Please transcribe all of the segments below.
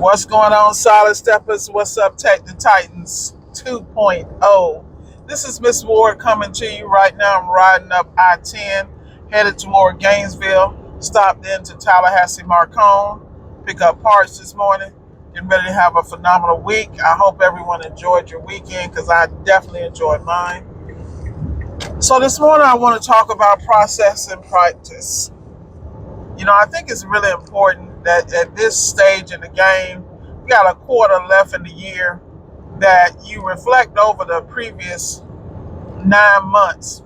What's going on, Solid Steppers? What's up, Tech the Titans 2.0? This is Miss Ward coming to you right now. I'm riding up I-10, headed toward Gainesville. Stopped into Tallahassee Marcone, pick up parts this morning. Getting ready to have a phenomenal week. I hope everyone enjoyed your weekend because I definitely enjoyed mine. So this morning I want to talk about process and practice. I think it's really important that at this stage in the game, we got a quarter left in the year, that you reflect over the previous 9 months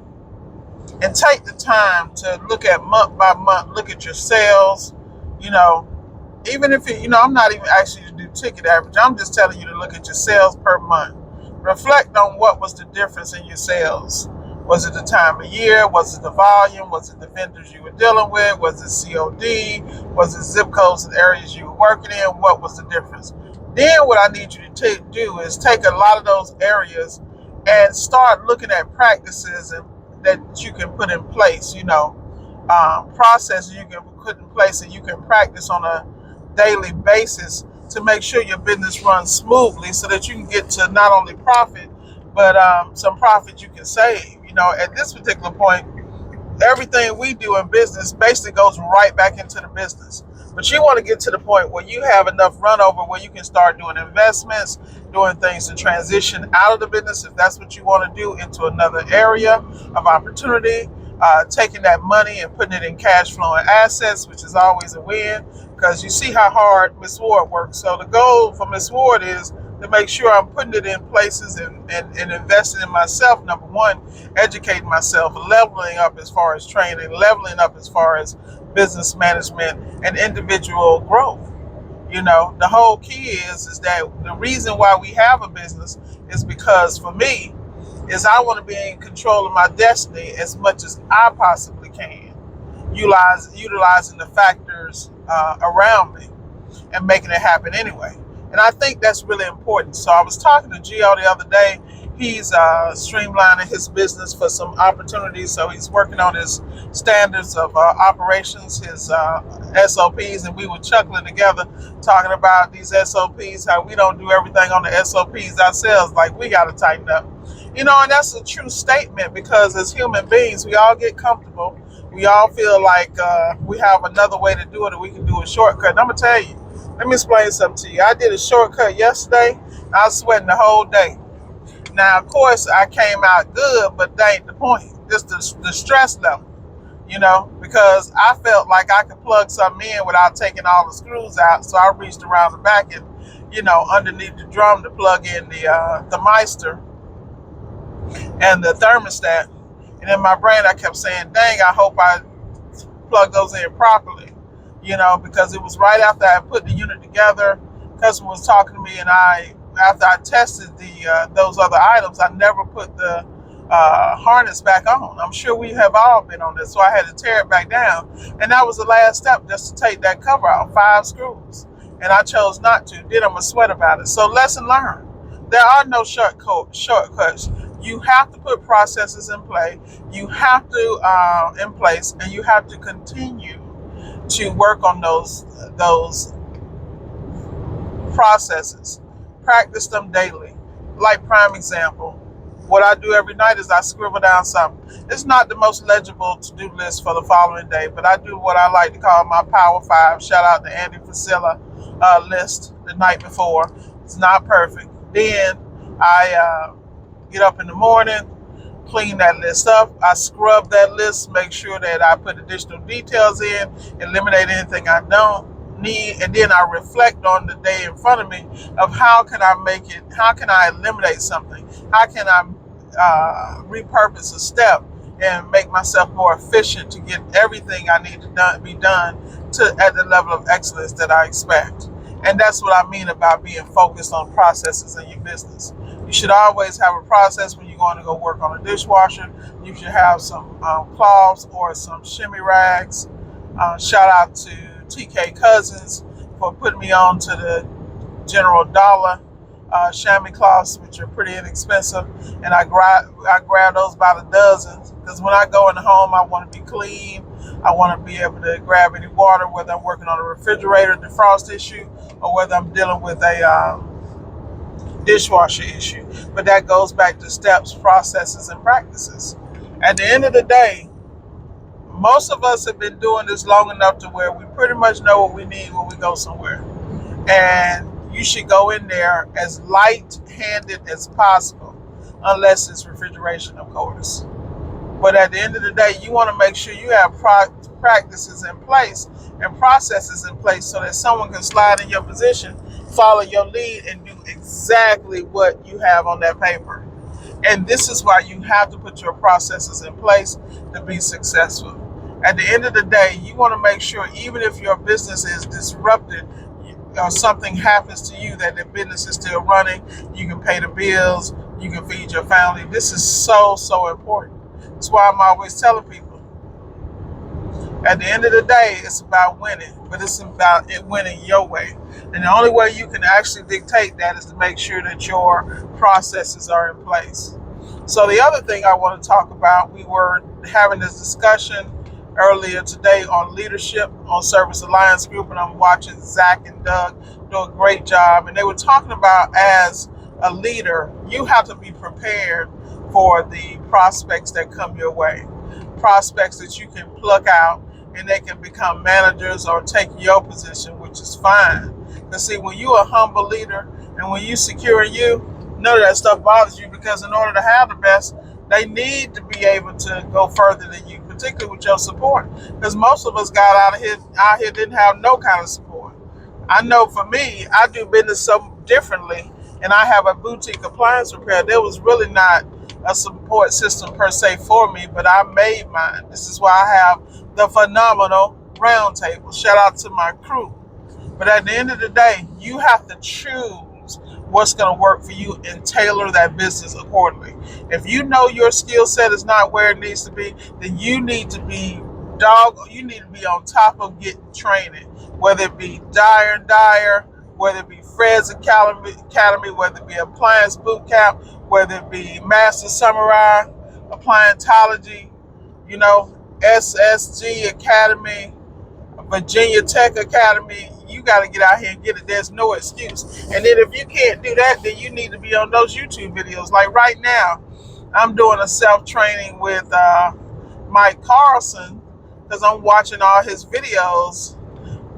and take the time to look at month by month, look at your sales. Even if I'm not even asking you to do ticket average. I'm just telling you to look at your sales per month. Reflect on what was the difference in your sales. Was it the time of year? Was it the volume? Was it the vendors you were dealing with? Was it COD? Was it zip codes and areas you were working in? What was the difference? Then what I need you to do is take a lot of those areas and start looking at practices that you can put in place, processes you can put in place and you can practice on a daily basis to make sure your business runs smoothly so that you can get to not only profit, but some profit you can save. At this particular point, everything we do in business basically goes right back into the business. But you want to get to the point where you have enough run over where you can start doing investments, doing things to transition out of the business if that's what you want to do, into another area of opportunity, taking that money and putting it in cash flowing assets, which is always a win because you see how hard Miss Ward works. So the goal for Miss Ward is to make sure I'm putting it in places and investing in myself. Number one, educating myself, leveling up as far as training, leveling up as far as business management and individual growth. The whole key is that the reason why we have a business is because for me is I want to be in control of my destiny as much as I possibly can, utilizing the factors around me and making it happen anyway. And I think that's really important. So I was talking to Gio the other day. He's streamlining his business for some opportunities. So he's working on his standards of operations, his SOPs, and we were chuckling together talking about these SOPs, how we don't do everything on the SOPs ourselves, like we got to tighten up. And that's a true statement because as human beings, we all get comfortable. We all feel like we have another way to do it or we can do a shortcut. And I'm going to tell you, let me explain something to you. I did a shortcut yesterday. I was sweating the whole day. Now, of course, I came out good, but that ain't the point. Just the stress level, because I felt like I could plug something in without taking all the screws out. So I reached around the back and, underneath the drum to plug in the Meister and the thermostat. And in my brain, I kept saying, dang, I hope I plug those in properly. Because it was right after I put the unit together, customer was talking to me, and after I tested those other items, I never put the harness back on. I'm sure we have all been on this, so I had to tear it back down, and that was the last step, just to take that cover out, 5 screws, and I chose not to. Then I'm gonna sweat about it. So lesson learned: there are no shortcuts. You have to put processes in play. You have to in place, and you have to continue to work on those processes. Practice them daily. Like prime example, what I do every night is I scribble down something. It's not the most legible to-do list for the following day, but I do what I like to call my Power 5. Shout out to Andy Frisella list the night before. It's not perfect. Then I get up in the morning, clean that list up. I scrub that list, make sure that I put additional details in, eliminate anything I don't need, and then I reflect on the day in front of me of how can I eliminate something? How can I repurpose a step and make myself more efficient to get everything I need to be done at the level of excellence that I expect? And that's what I mean about being focused on processes in your business. You should always have a process when you're going to go work on a dishwasher. You should have some cloths or some shimmy rags. Shout out to TK Cousins for putting me on to the General Dollar chamois cloths, which are pretty inexpensive. And I grab those by the dozens because when I go in the home, I want to be clean. I want to be able to grab any water, whether I'm working on a refrigerator defrost issue or whether I'm dealing with a dishwasher issue. But that goes back to steps, processes, and practices. At the end of the day, most of us have been doing this long enough to where we pretty much know what we need when we go somewhere. And you should go in there as light-handed as possible, unless it's refrigeration, of course. But at the end of the day, you want to make sure you have practices in place and processes in place so that someone can slide in your position, follow your lead, and do exactly what you have on that paper. And this is why you have to put your processes in place to be successful. At the end of the day, you want to make sure, even if your business is disrupted or something happens to you, that the business is still running, you can pay the bills, you can feed your family. This is so, so important. That's why I'm always telling people, at the end of the day, it's about winning, but it's about it winning your way. And the only way you can actually dictate that is to make sure that your processes are in place. So the other thing I want to talk about, we were having this discussion earlier today on leadership on Service Alliance Group, and I'm watching Zach and Doug do a great job. And they were talking about, as a leader, you have to be prepared for the prospects that come your way. Prospects that you can pluck out and they can become managers or take your position, which is fine. Because see, when you're a humble leader and when you secure you, none of that stuff bothers you, because in order to have the best, they need to be able to go further than you, particularly with your support. Because most of us got out here didn't have no kind of support. I know for me, I do business so differently, and I have a boutique appliance repair. There was really not a support system per se for me, but I made mine. This is why I have the phenomenal roundtable. Shout out to my crew. But at the end of the day, you have to choose what's going to work for you and tailor that business accordingly. If you know your skill set is not where it needs to be, then you need to be on top of getting training, whether it be Dyer, whether it be Fred's Academy, whether it be Appliance Boot Camp, whether it be Master Samurai, Appliantology, SSG Academy, Virginia Tech Academy. You got to get out here and get it. There's no excuse. And then if you can't do that, then you need to be on those YouTube videos. Like right now, I'm doing a self-training with Mike Carlson, because I'm watching all his videos,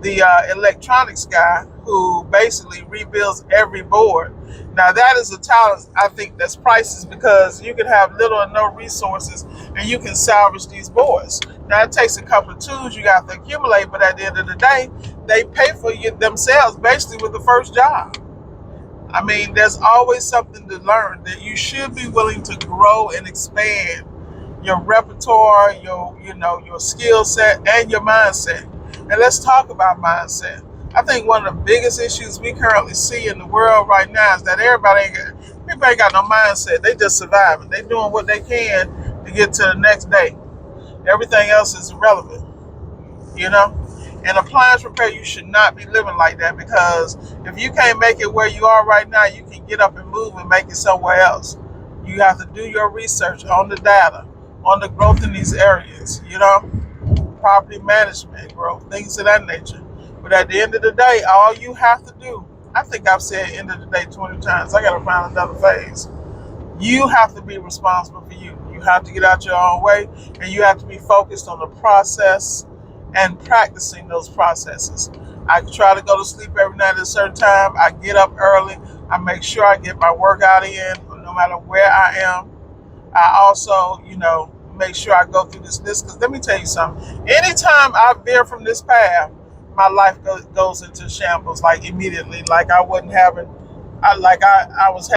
the electronics guy who basically rebuilds every board. Now that is a talent, I think, that's priceless, because you can have little or no resources and you can salvage these boards. Now it takes a couple of tools you got to accumulate, but at the end of the day, they pay for you themselves basically with the first job. I mean, there's always something to learn. That you should be willing to grow and expand your repertoire, your skill set, and your mindset. And let's talk about mindset. I think one of the biggest issues we currently see in the world right now is that people ain't got no mindset. They just surviving. They doing what they can to get to the next day. Everything else is irrelevant, In appliance repair, you should not be living like that, because if you can't make it where you are right now, you can get up and move and make it somewhere else. You have to do your research on the data, on the growth in these areas, property management growth, things of that nature. But at the end of the day, all you have to do, I think I've said end of the day 20 times. I got to find another phase. You have to be responsible for you. You have to get out your own way, and you have to be focused on the process and practicing those processes. I try to go to sleep every night at a certain time. I get up early. I make sure I get my workout in, no matter where I am. I also, make sure I go through this list, because let me tell you something. Anytime I veer from this path, my life goes into shambles, like immediately. Like I wasn't having, I was